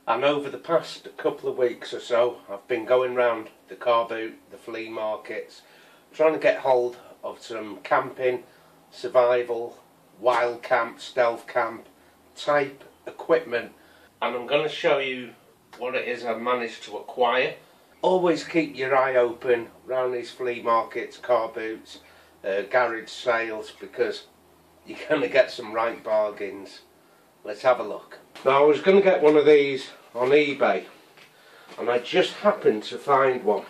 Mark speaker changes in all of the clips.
Speaker 1: And over the past couple of weeks or so, I've been going round the Carboot, the flea markets, trying to get hold of some camping, survival, wild camp, stealth camp type equipment. And I'm going to show you what it is I've managed to acquire. Always keep your eye open around these flea markets, car boots, garage sales, because you're going to get some right bargains. Let's have a look. Now, I was going to get one of these on eBay, and I just happened to find one,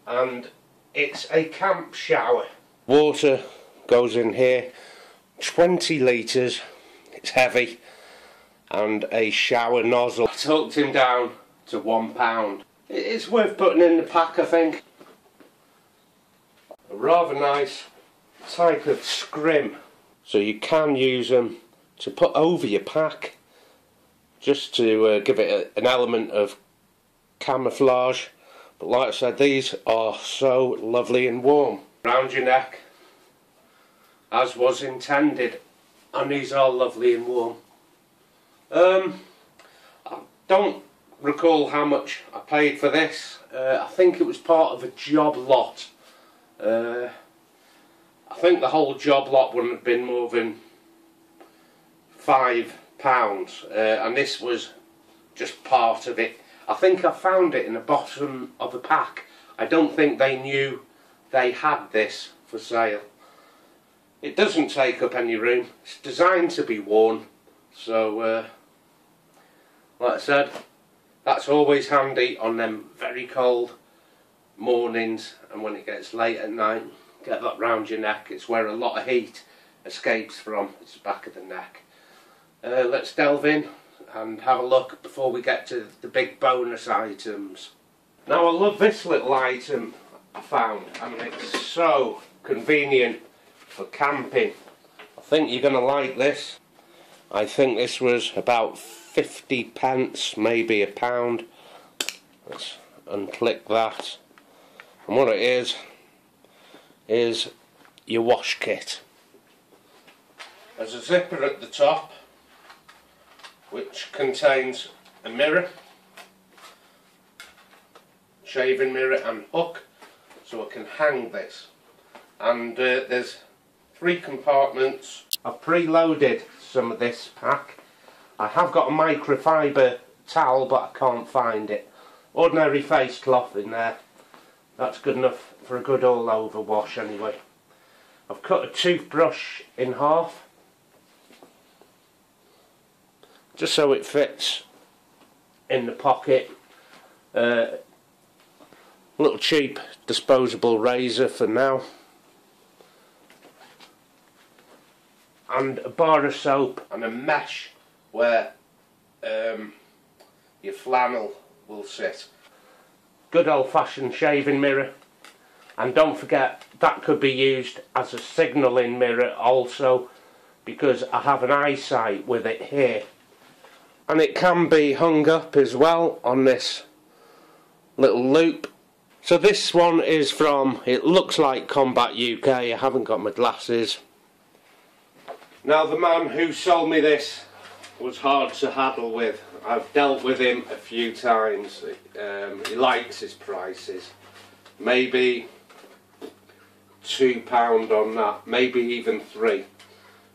Speaker 1: and it's a camp shower. Water goes in here, 20 litres, it's heavy, and a shower nozzle. I talked him down to £1. It's worth putting in the pack, I think. A rather nice type of scrim, so you can use them to put over your pack, just to give it an element of camouflage. But like I said, these are so lovely and warm. Round your neck, as was intended, and these are lovely and warm. I don't recall how much I paid for this. I think it was part of a job lot. I think the whole job lot wouldn't have been more than £5, and this was just part of it. I think I found it in the bottom of a pack. I don't think they knew they had this for sale. It doesn't take up any room. It's designed to be worn, so like I said, that's always handy on them very cold mornings, and when it gets late at night, get that round your neck. It's where a lot of heat escapes from. It's the back of the neck. Let's delve in and have a look before we get to the big bonus items. Now, I love this little item I found, and it's so convenient for camping. I think you're going to like this. I think this was about 50 pence, maybe £1. Let's unclick that. And what it is your wash kit. There's a zipper at the top, which contains a mirror, shaving mirror and hook, so I can hang this. And there's 3 compartments. I've preloaded some of this pack. I have got a microfiber towel, but I can't find it. Ordinary face cloth in there. That's good enough for a good all over wash anyway. I've cut a toothbrush in half, just so it fits in the pocket. Little cheap disposable razor for now, and a bar of soap and a mesh where your flannel will sit. Good old-fashioned shaving mirror, and don't forget that could be used as a signalling mirror also, because I have an eyesight with it here, and it can be hung up as well on this little loop. So this one is from, it looks like Combat UK. I haven't got my glasses. Now, the man who sold me this was hard to handle with. I've dealt with him a few times. He likes his prices. Maybe £2 on that, maybe even £3.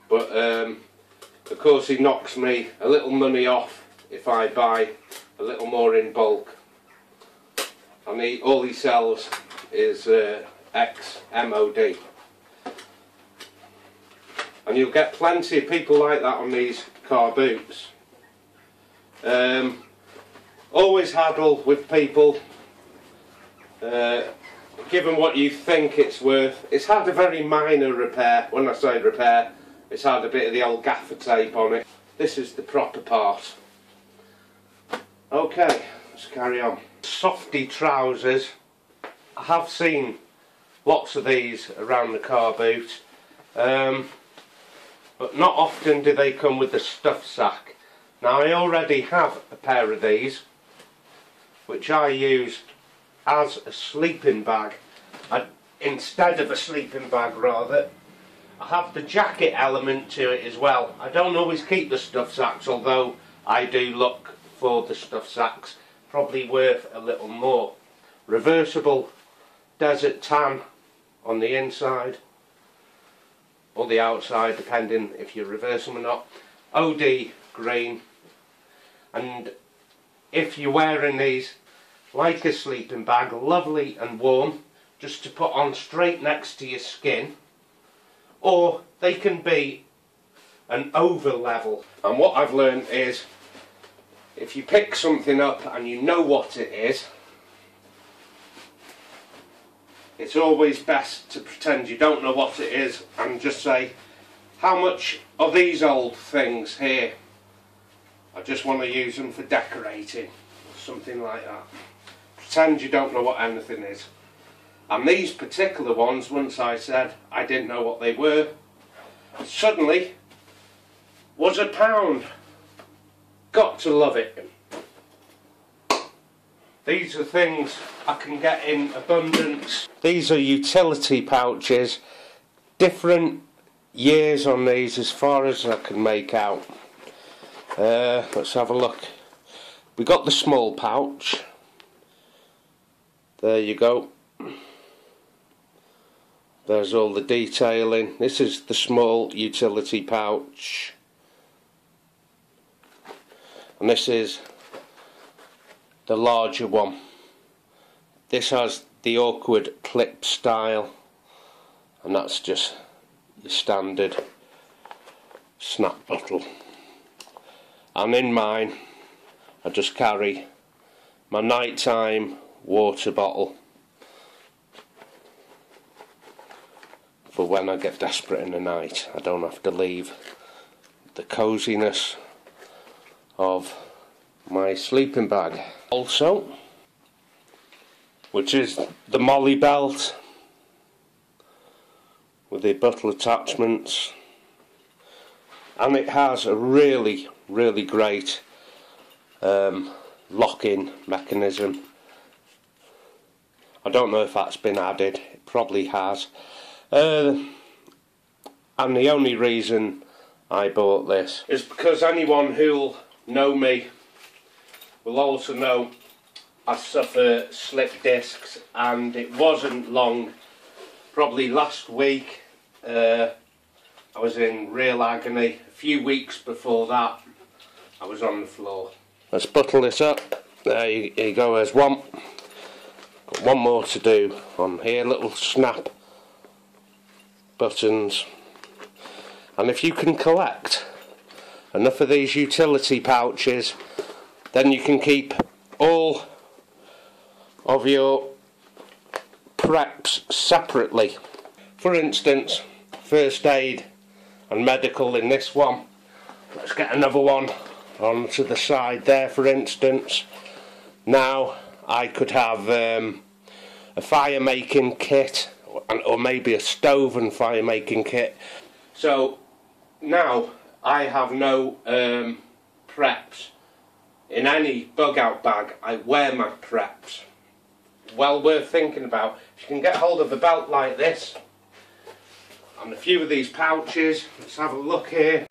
Speaker 1: But of course, he knocks me a little money off if I buy a little more in bulk. And all he sells is ex-MOD. And you'll get plenty of people like that on these car boots. Always haddle with people. Give them what you think it's worth. It's had a very minor repair. When I say repair, it's had a bit of the old gaffer tape on it. This is the proper part. Okay, let's carry on. Softy trousers. I have seen lots of these around the car boot. But not often do they come with the stuff sack. Now, I already have a pair of these, which I use as a sleeping bag. Instead of a sleeping bag, rather. I have the jacket element to it as well. I don't always keep the stuff sacks, although I do look for the stuff sacks, probably worth a little more. Reversible desert tan on the inside or the outside, depending if you reverse them or not. OD green, and if you're wearing these like a sleeping bag, lovely and warm, just to put on straight next to your skin, or they can be an over level. And what I've learned is, if you pick something up and you know what it is, it's always best to pretend you don't know what it is and just say, how much of these old things here? I just want to use them for decorating, or something like that. Pretend you don't know what anything is. And these particular ones, once I said I didn't know what they were, suddenly was £1. Got to love it. These are things I can get in abundance. These are utility pouches. Different years on these as far as I can make out. Let's have a look. We got the small pouch. There you go. There's all the detailing. This is the small utility pouch. And this is the larger one. This has the awkward clip style, and that's just your standard snap bottle. And in mine I just carry my nighttime water bottle for when I get desperate in the night. I don't have to leave the coziness of my sleeping bag. Also, which is the Molly belt with the bottle attachments, and it has a really great lock-in mechanism. I don't know if that's been added, it probably has. And the only reason I bought this is because anyone who'll know me will also know I suffer slip discs, and it wasn't long, probably last week, I was in real agony. A few weeks before that I was on the floor. Let's bottle this up. There you go, there's one. Got one more to do on here, little snap buttons. And if you can collect enough of these utility pouches, then you can keep all of your preps separately. For instance, first aid and medical in this one. Let's get another one onto the side there, for instance. Now I could have a fire making kit, or maybe a stove and fire making kit. So now I have no preps in any bug out bag. I wear my preps. Well worth thinking about. If you can get hold of a belt like this and a few of these pouches, let's have a look here.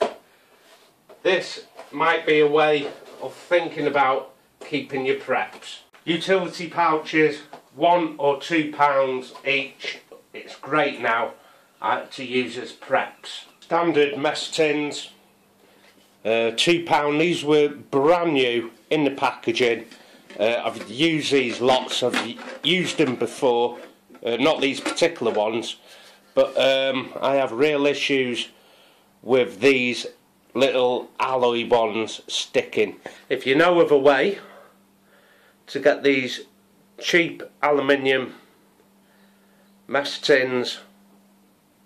Speaker 1: This might be a way of thinking about keeping your preps. Utility pouches, £1 or £2 each. It's great now to use as preps. Standard mess tins, £2. These were brand new in the packaging. I've used these lots, I've used them before, not these particular ones, but I have real issues with these little alloy ones sticking. If you know of a way to get these cheap aluminium mess tins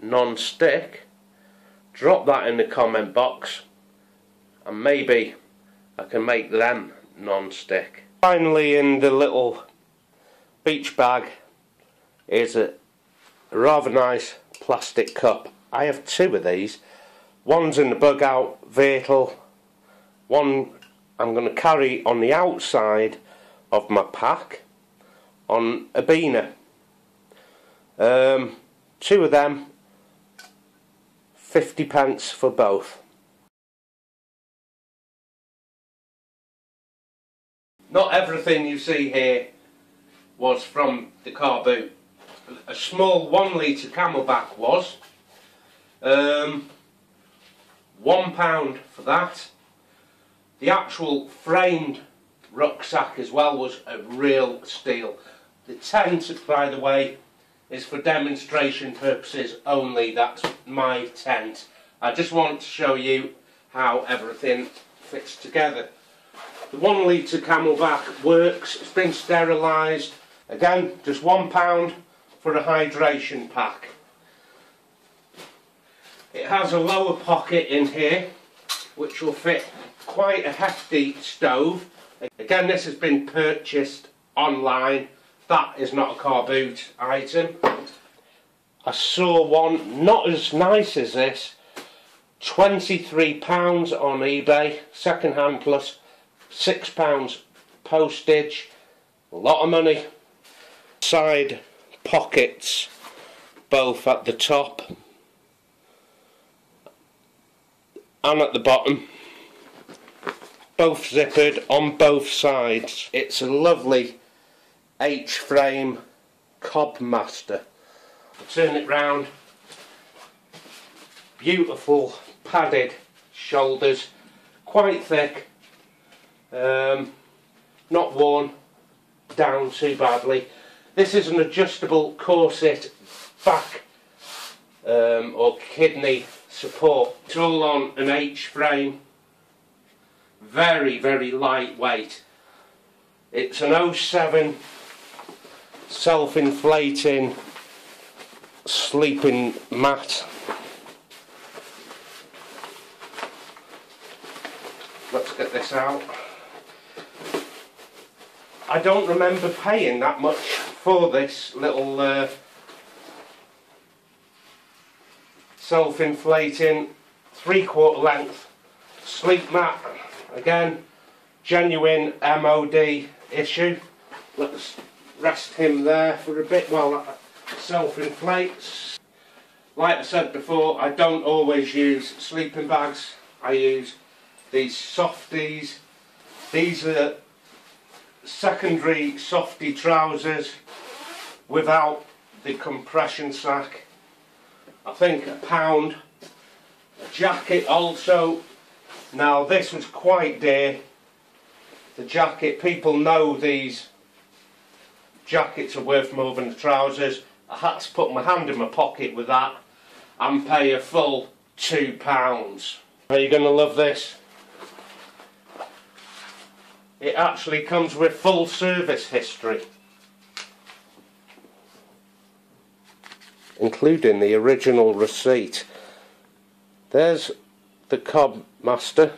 Speaker 1: non-stick, drop that in the comment box and maybe I can make them non-stick. Finally, in the little beach bag is a rather nice plastic cup. I have two of these. One's in the bug out vehicle, one I'm going to carry on the outside of my pack on a beaner. Two of them, 50p for both. Not everything you see here was from the Carboot. A small 1 litre Camelback was. £1 for that. The actual framed rucksack as well was a real steal. The tent, by the way, is for demonstration purposes only. That's my tent. I just want to show you how everything fits together. The 1 litre Camelback works. It's been sterilised. Again, just £1 for a hydration pack. It has a lower pocket in here which will fit quite a hefty stove. Again, this has been purchased online. That is not a Carboot item. I saw one not as nice as this, £23 on eBay, second hand plus £6 postage, a lot of money. Side pockets both at the top and at the bottom, both zippered on both sides. It's a lovely H-frame Cobmaster. Turn it round, beautiful padded shoulders, quite thick, not worn down too badly. This is an adjustable corset back or kidney support. It's all on an H-frame, very, very lightweight. It's an 07 self-inflating sleeping mat. Let's get this out. I don't remember paying that much for this little self-inflating 3/4 length sleep mat. Again, genuine MOD issue. Let's rest him there for a bit while that self-inflates. Like I said before, I don't always use sleeping bags. I use these softies. These are secondary softy trousers without the compression sack. I think £1. A jacket also. Now this was quite dear. The jacket, people know these jackets are worth more than the trousers. I had to put my hand in my pocket with that and pay a full £2. Are you going to love this? It actually comes with full service history, including the original receipt. There's the Cobmaster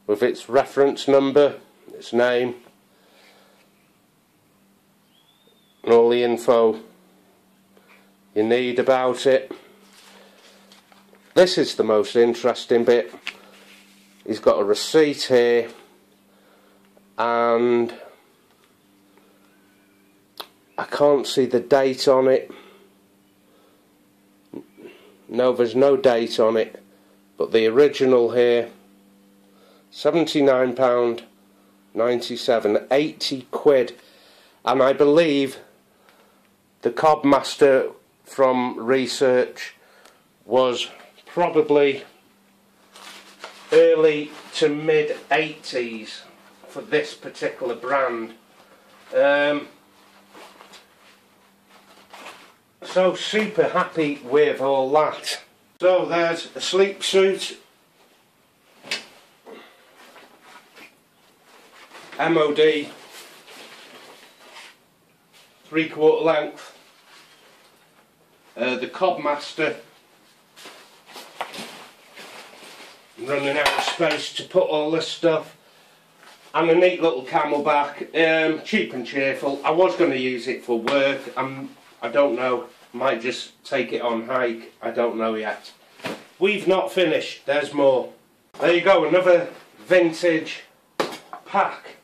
Speaker 1: with its reference number, its name, and all the info you need about it. This is the most interesting bit. He's got a receipt here, and I can't see the date on it. No, there's no date on it, but the original here, £79.97, 80 quid, and I believe the Cobmaster from research was probably early to mid 80s for this particular brand. So super happy with all that. So there's a sleep suit, MOD 3/4 length, the Cobmaster. Running out of space to put all this stuff, and a neat little Camelback, cheap and cheerful. I was going to use it for work. I don't know, might just take it on hike, I don't know yet. We've not finished, there's more. There you go, another vintage pack.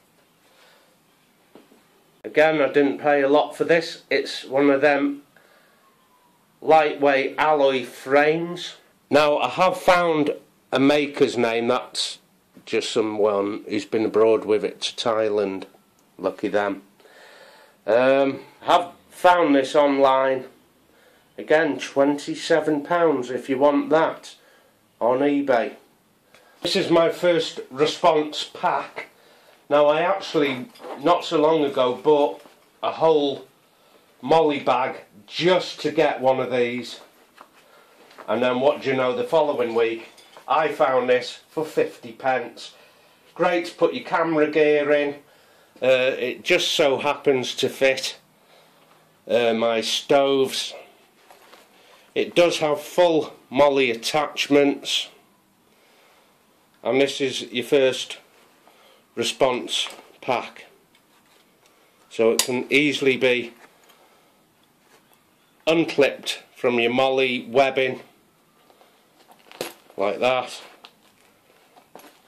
Speaker 1: Again, I didn't pay a lot for this. It's one of them lightweight alloy frames. Now I have found a maker's name, that's just someone who's been abroad with it to Thailand. Lucky them. Have found this online. Again, £27 if you want that on eBay. This is my first response pack. Now, I actually not so long ago bought a whole molly bag just to get one of these, and then what do you know, the following week I found this for 50p. Great to put your camera gear in. It just so happens to fit my stoves. It does have full molly attachments, and this is your first response pack, so it can easily be unclipped from your molly webbing like that,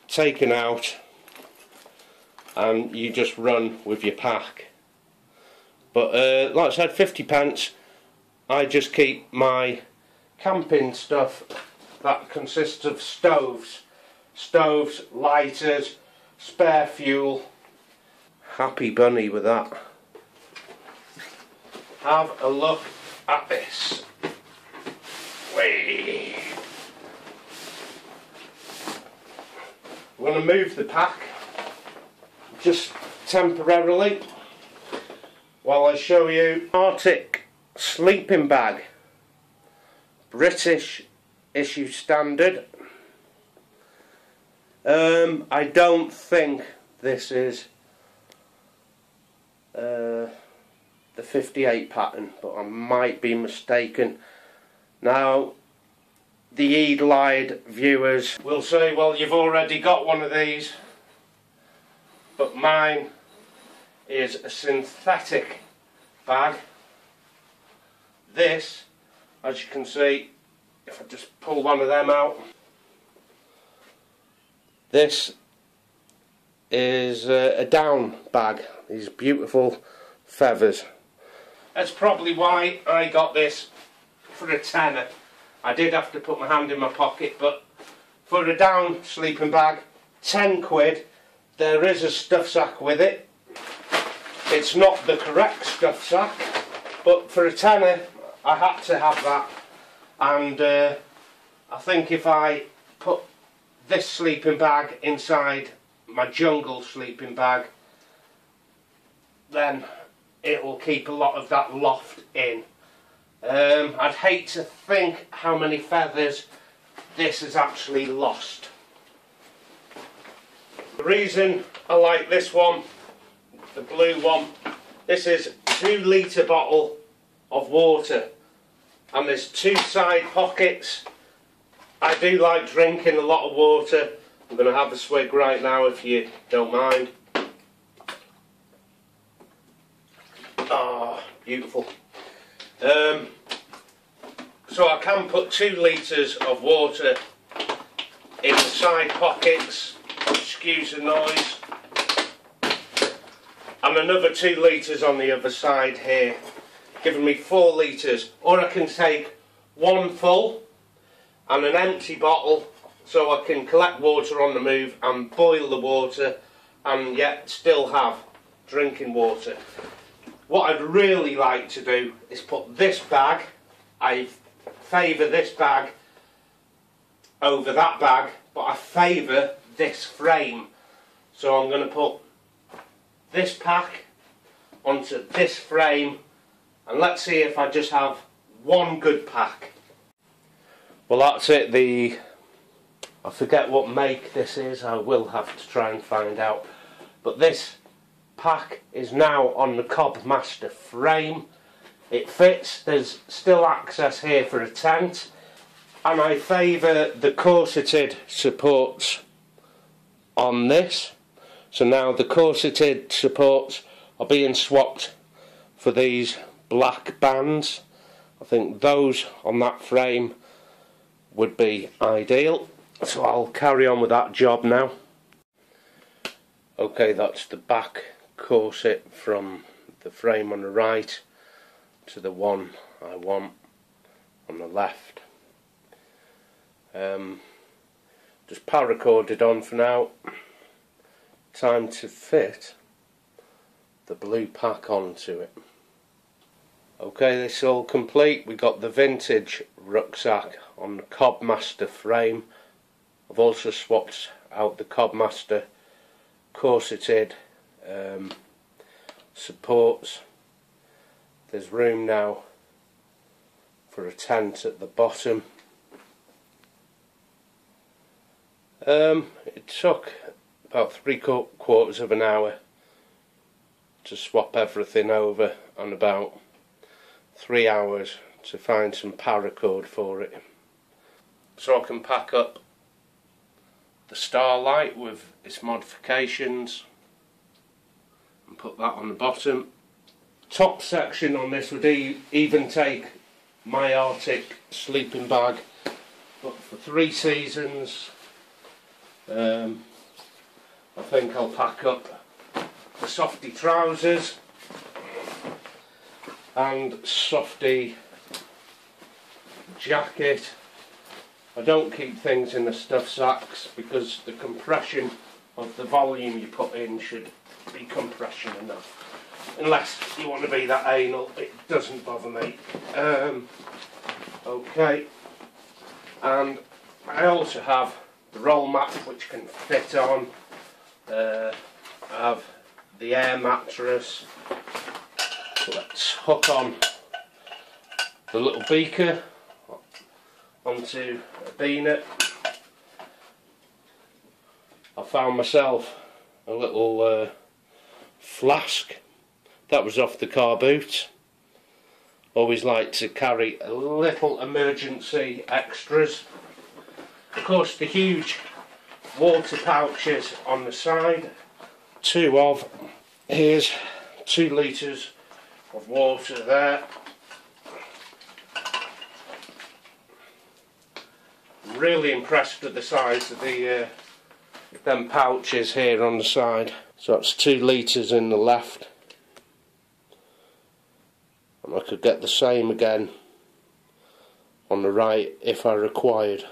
Speaker 1: taken out, and you just run with your pack. But like I said, 50p. I just keep my camping stuff that consists of stoves, lighters, spare fuel. Happy bunny with that. Have a look at this. Whee! I'm going to move the pack just temporarily while I show you Arctic sleeping bag, British issue standard. I don't think this is the 58 pattern, but I might be mistaken. Now, the eagle-eyed viewers will say, well, you've already got one of these, but mine is a synthetic bag. This, as you can see, if I just pull one of them out, this is a down bag, these beautiful feathers. That's probably why I got this for a tenner. I did have to put my hand in my pocket, but for a down sleeping bag, 10 quid. There is a stuff sack with it. It's not the correct stuff sack, but for a tenner I had to have that. And I think if I put this sleeping bag inside my jungle sleeping bag, then it will keep a lot of that loft in. I'd hate to think how many feathers this has actually lost. The reason I like this one, the blue one, this is a 2 litre bottle of water, and there's 2 side pockets. I do like drinking a lot of water. I'm going to have a swig right now if you don't mind. Ah, beautiful. So I can put 2 litres of water in the side pockets, excuse the noise, and another 2 litres on the other side here, giving me 4 litres. Or I can take one full and an empty bottle, so I can collect water on the move and boil the water and yet still have drinking water. What I'd really like to do is put this bag, I favour this bag over that bag, but I favour this frame. So I'm going to put this pack onto this frame, and let's see if I just have one good pack. Well, that's it. I forget what make this is. I will have to try and find out. But this pack is now on the Cobb Master frame. It fits. There's still access here for a tent, and I favour the corseted supports on this. So now the corseted supports are being swapped for these black bands. I think those on that frame would be ideal, so I'll carry on with that job now. Okay, that's the back corset from the frame on the right to the one I want on the left. just paracorded on for now. Time to fit the blue pack onto it. Okay, this is all complete. We got the vintage rucksack on the Cobmaster frame. I've also swapped out the Cobmaster corseted supports. There's room now for a tent at the bottom. It took about 3/4 of an hour to swap everything over, and about 3 hours to find some paracord for it. So I can pack up the Starlight with its modifications and put that on the bottom. Top section on this would even take my Arctic sleeping bag, but for 3 seasons I think I'll pack up the softy trousers and softy jacket. I don't keep things in the stuff sacks because the compression of the volume you put in should be compression enough. Unless you want to be that anal, it doesn't bother me. Okay, and I also have the roll mat which can fit on. I have the air mattress. Let's hook on the little beaker onto a beanet. I found myself a little flask that was off the Carboot. Always like to carry a little emergency extras. Of course, the huge water pouches on the side. Here's 2 litres of water there. I'm really impressed with the size of them pouches here on the side. So that's 2 litres in the left, and I could get the same again on the right if I required.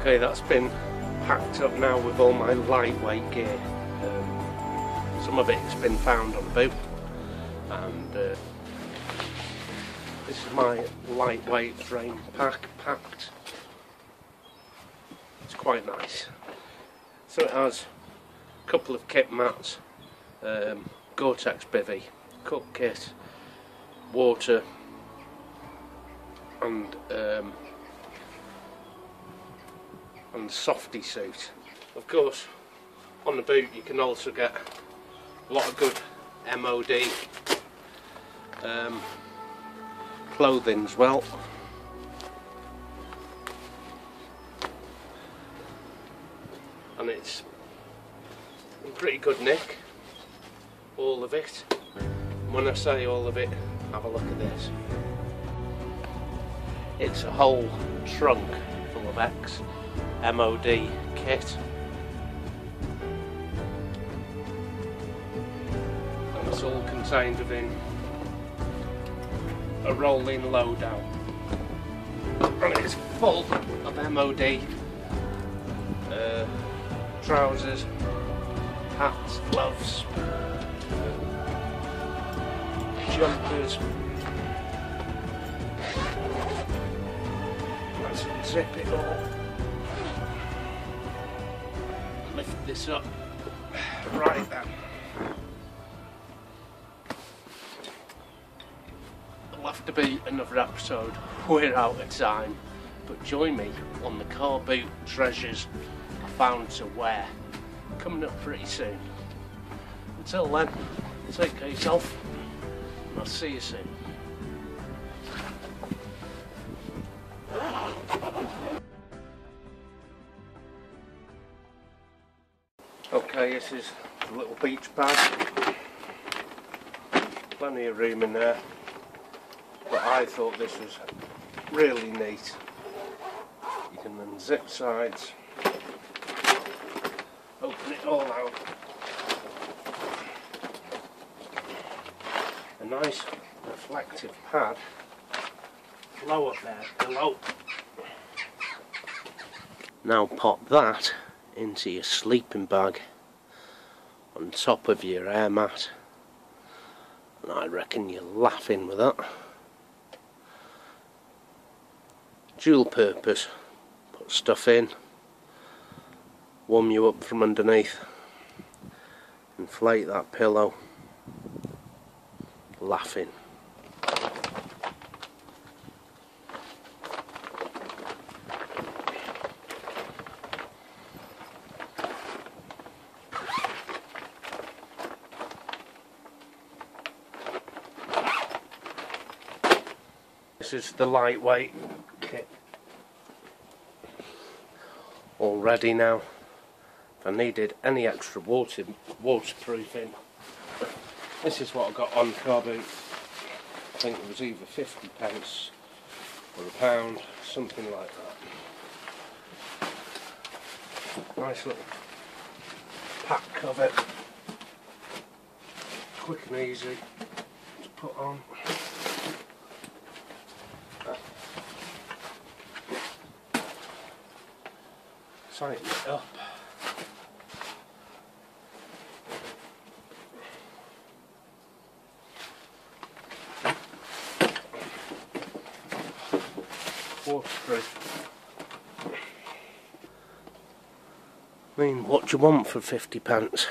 Speaker 1: Okay, that's been packed up now with all my lightweight gear. Some of it's been found on the boat, and this is my lightweight frame pack packed. It's quite nice. So it has a couple of kit mats, Gore-Tex bivvy, cook kit, water, and softy suit. Of course, on the boot you can also get a lot of good MOD clothing as well. And it's in pretty good nick, all of it. And when I say all of it, have a look at this. It's a whole trunk full of ex-MOD kit. And it's all contained within a rolling loadout. And it's full of MOD trousers, hats, gloves, jumpers. Let's unzip it all. Lift this up. Right then. It'll have to be another episode. We're out of time. But join me on the Carboot treasures I found to wear. Coming up pretty soon. Until then, take care of yourself. And I'll see you soon. Okay, this is the little beach bag. Plenty of room in there. But I thought this was really neat. You can then zip sides, open it all out. A nice reflective pad lower there below. Now pop that into your sleeping bag on top of your air mat, and I reckon you're laughing with that. Dual purpose, put stuff in, warm you up from underneath, inflate that pillow, laughing. This is the lightweight kit. All ready now. If I needed any extra waterproofing, this is what I got on Carboot. I think it was either 50p or £1, something like that. Nice little pack cover, quick and easy to put on. Tighten it up. Waterproof. I mean, what do you want for 50p?